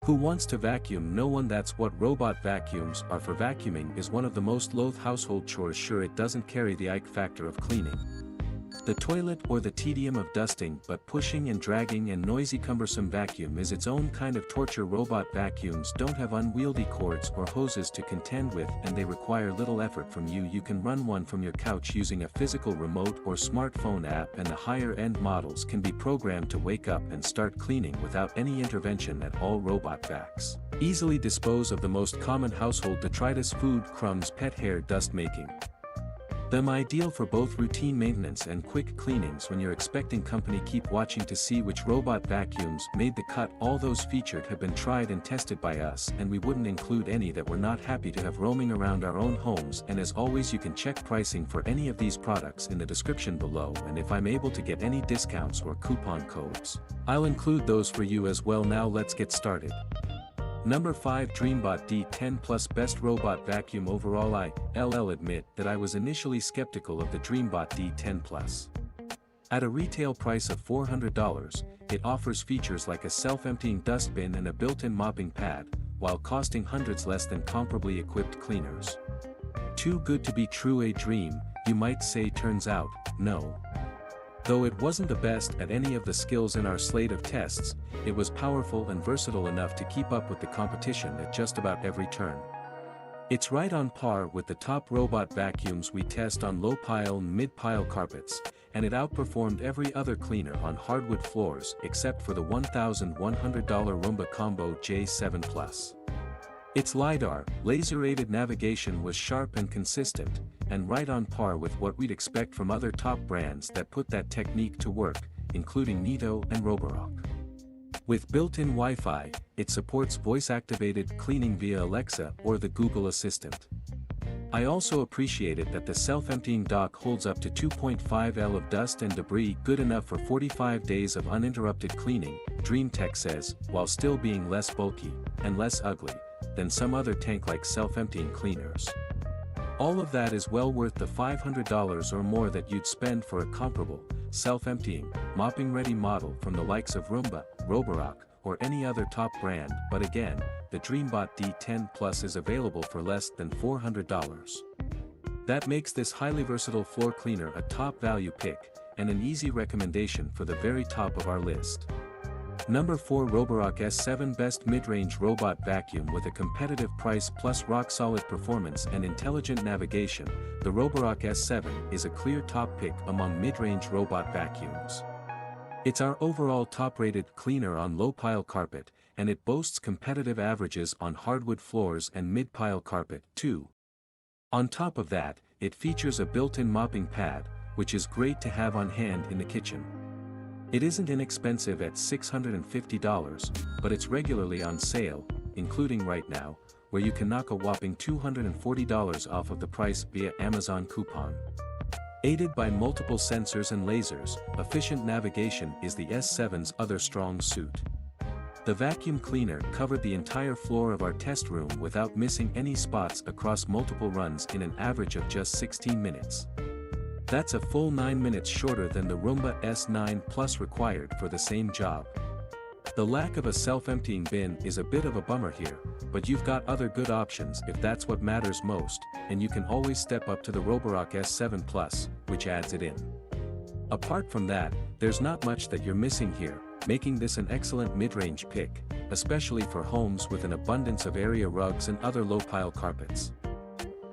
Who wants to vacuum? No one. That's what robot vacuums are for. Vacuuming is one of the most loathed household chores. Sure, it doesn't carry the ick factor of cleaning the toilet or the tedium of dusting, but pushing and dragging and noisy cumbersome vacuum is its own kind of torture. Robot vacuums don't have unwieldy cords or hoses to contend with, and they require little effort from you. You can run one from your couch using a physical remote or smartphone app, and the higher-end models can be programmed to wake up and start cleaning without any intervention at all. Robot vacs easily dispose of the most common household detritus: food, crumbs, pet hair, dust, making them ideal for both routine maintenance and quick cleanings when you're expecting company. Keep watching to see which robot vacuums made the cut. All those featured have been tried and tested by us, and we wouldn't include any that we're not happy to have roaming around our own homes. And as always, you can check pricing for any of these products in the description below, and if I'm able to get any discounts or coupon codes, I'll include those for you as well. Now let's get started. Number 5, DreamBot D10 Plus. Best robot vacuum overall. I'll admit that I was initially skeptical of the DreamBot D10 Plus. At a retail price of $400, it offers features like a self-emptying dustbin and a built-in mopping pad, while costing hundreds less than comparably equipped cleaners. Too good to be true, a dream, you might say. Turns out, no. Though it wasn't the best at any of the skills in our slate of tests, it was powerful and versatile enough to keep up with the competition at just about every turn. It's right on par with the top robot vacuums we test on low-pile and mid-pile carpets, and it outperformed every other cleaner on hardwood floors except for the $1,100 Roomba Combo J7 Plus. Its LiDAR, laser-aided navigation was sharp and consistent, and right on par with what we'd expect from other top brands that put that technique to work, including Neato and Roborock. With built-in Wi-Fi, it supports voice-activated cleaning via Alexa or the Google Assistant. I also appreciated that the self-emptying dock holds up to 2.5 L of dust and debris, good enough for 45 days of uninterrupted cleaning, DreamTech says, while still being less bulky and less ugly than some other tank-like self-emptying cleaners. All of that is well worth the $500 or more that you'd spend for a comparable, self-emptying, mopping-ready model from the likes of Roomba, Roborock, or any other top brand. But again, the DreamBot D10 Plus is available for less than $400. That makes this highly versatile floor cleaner a top value pick, and an easy recommendation for the very top of our list. Number 4, Roborock S7. Best mid-range robot vacuum with a competitive price plus rock-solid performance and intelligent navigation. The Roborock S7 is a clear top pick among mid-range robot vacuums. It's our overall top-rated cleaner on low-pile carpet, and it boasts competitive averages on hardwood floors and mid-pile carpet, too. On top of that, it features a built-in mopping pad, which is great to have on hand in the kitchen. It isn't inexpensive at $650, but it's regularly on sale, including right now, where you can knock a whopping $240 off of the price via Amazon coupon. Aided by multiple sensors and lasers, efficient navigation is the S7's other strong suit. The vacuum cleaner covered the entire floor of our test room without missing any spots across multiple runs in an average of just 16 minutes. That's a full 9 minutes shorter than the Roomba S9 Plus required for the same job. The lack of a self-emptying bin is a bit of a bummer here, but you've got other good options if that's what matters most, and you can always step up to the Roborock S7 Plus, which adds it in. Apart from that, there's not much that you're missing here, making this an excellent mid-range pick, especially for homes with an abundance of area rugs and other low-pile carpets.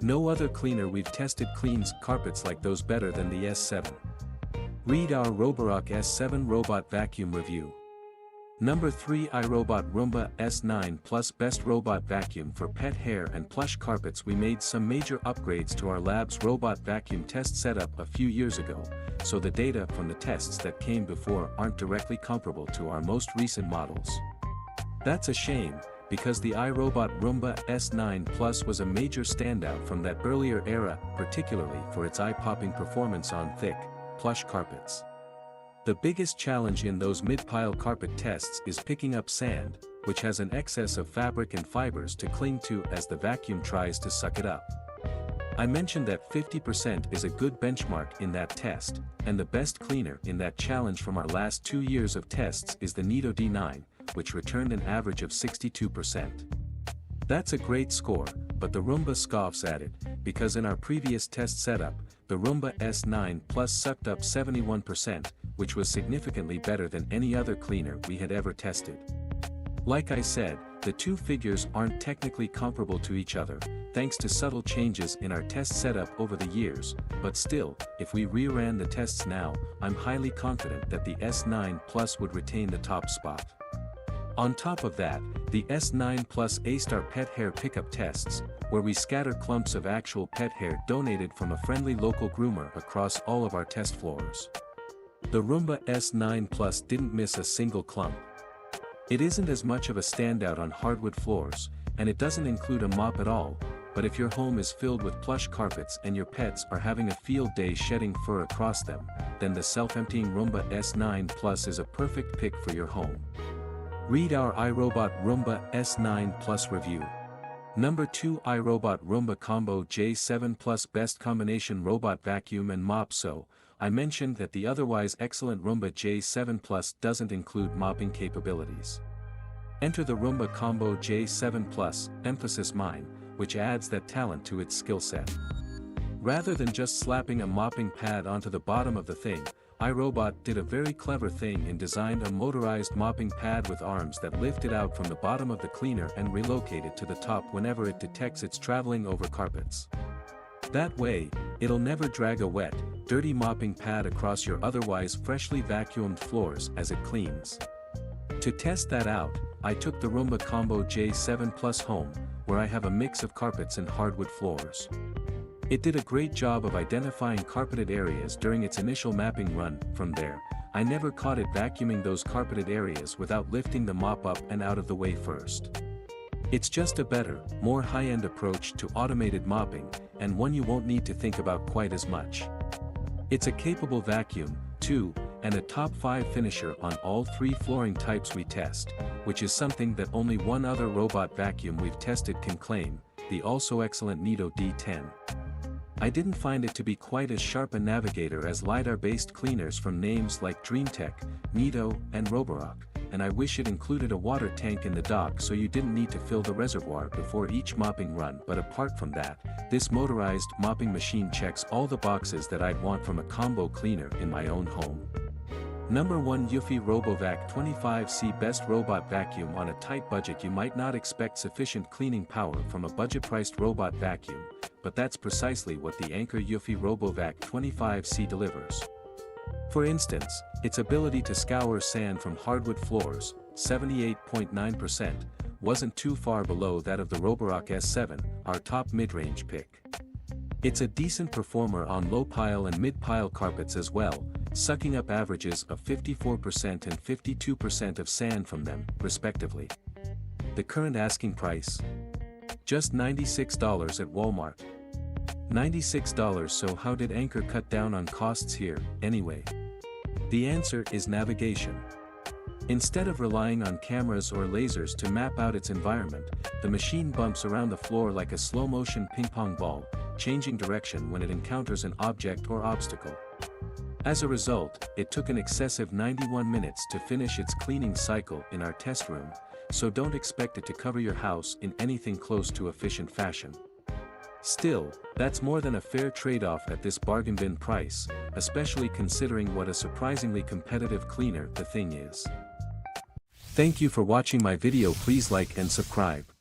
No other cleaner we've tested cleans carpets like those better than the S7. Read our Roborock S7 Robot Vacuum Review. Number 3, iRobot Roomba S9 Plus. Best robot vacuum for pet hair and plush carpets. We made some major upgrades to our lab's robot vacuum test setup a few years ago, so the data from the tests that came before aren't directly comparable to our most recent models. That's a shame, because the iRobot Roomba S9 Plus was a major standout from that earlier era, particularly for its eye-popping performance on thick, plush carpets. The biggest challenge in those mid-pile carpet tests is picking up sand, which has an excess of fabric and fibers to cling to as the vacuum tries to suck it up. I mentioned that 50% is a good benchmark in that test, and the best cleaner in that challenge from our last 2 years of tests is the Neato D9, which returned an average of 62%. That's a great score, but the Roomba scoffs at it, because in our previous test setup, the Roomba S9 Plus sucked up 71%, which was significantly better than any other cleaner we had ever tested. Like I said, the two figures aren't technically comparable to each other, thanks to subtle changes in our test setup over the years, but still, if we reran the tests now, I'm highly confident that the S9 Plus would retain the top spot. On top of that, the S9 Plus aced our pet hair pickup tests, where we scatter clumps of actual pet hair donated from a friendly local groomer across all of our test floors. The Roomba S9 Plus didn't miss a single clump. It isn't as much of a standout on hardwood floors, and it doesn't include a mop at all, but if your home is filled with plush carpets and your pets are having a field day shedding fur across them, then the self-emptying Roomba S9 Plus is a perfect pick for your home. Read our iRobot Roomba S9 Plus review. Number 2 iRobot Roomba Combo J7 Plus Best Combination Robot Vacuum and Mop. So, I mentioned that the otherwise excellent Roomba J7 Plus doesn't include mopping capabilities. Enter the Roomba Combo J7 Plus, emphasis mine, which adds that talent to its skill set. Rather than just slapping a mopping pad onto the bottom of the thing, iRobot did a very clever thing and designed a motorized mopping pad with arms that lift it out from the bottom of the cleaner and relocate it to the top whenever it detects it's traveling over carpets. That way, it'll never drag a wet, dirty mopping pad across your otherwise freshly vacuumed floors as it cleans. To test that out, I took the Roomba Combo J7 Plus home, where I have a mix of carpets and hardwood floors. It did a great job of identifying carpeted areas during its initial mapping run. From there, I never caught it vacuuming those carpeted areas without lifting the mop up and out of the way first. It's just a better, more high-end approach to automated mopping, and one you won't need to think about quite as much. It's a capable vacuum, too, and a top 5 finisher on all 3 flooring types we test, which is something that only one other robot vacuum we've tested can claim, the also excellent Neato D10. I didn't find it to be quite as sharp a navigator as LiDAR-based cleaners from names like DreamTech, Neato, and Roborock, and I wish it included a water tank in the dock so you didn't need to fill the reservoir before each mopping run. But apart from that, this motorized mopping machine checks all the boxes that I'd want from a combo cleaner in my own home. Number 1 Eufy RoboVac 25C Best Robot Vacuum. On a tight budget you might not expect sufficient cleaning power from a budget-priced robot vacuum, but that's precisely what the Anker Eufy RoboVac 25C delivers. For instance, its ability to scour sand from hardwood floors, 78.9%, wasn't too far below that of the Roborock S7, our top mid-range pick. It's a decent performer on low-pile and mid-pile carpets as well, sucking up averages of 54% and 52% of sand from them, respectively. The current asking price? Just $96 at Walmart. $96. So how did Anker cut down on costs here, anyway? The answer is navigation. Instead of relying on cameras or lasers to map out its environment, the machine bumps around the floor like a slow-motion ping-pong ball, changing direction when it encounters an object or obstacle. As a result, it took an excessive 91 minutes to finish its cleaning cycle in our test room, so don't expect it to cover your house in anything close to efficient fashion. Still, that's more than a fair trade-off at this bargain bin price, especially considering what a surprisingly competitive cleaner the thing is. Thank you for watching my video. Please like and subscribe.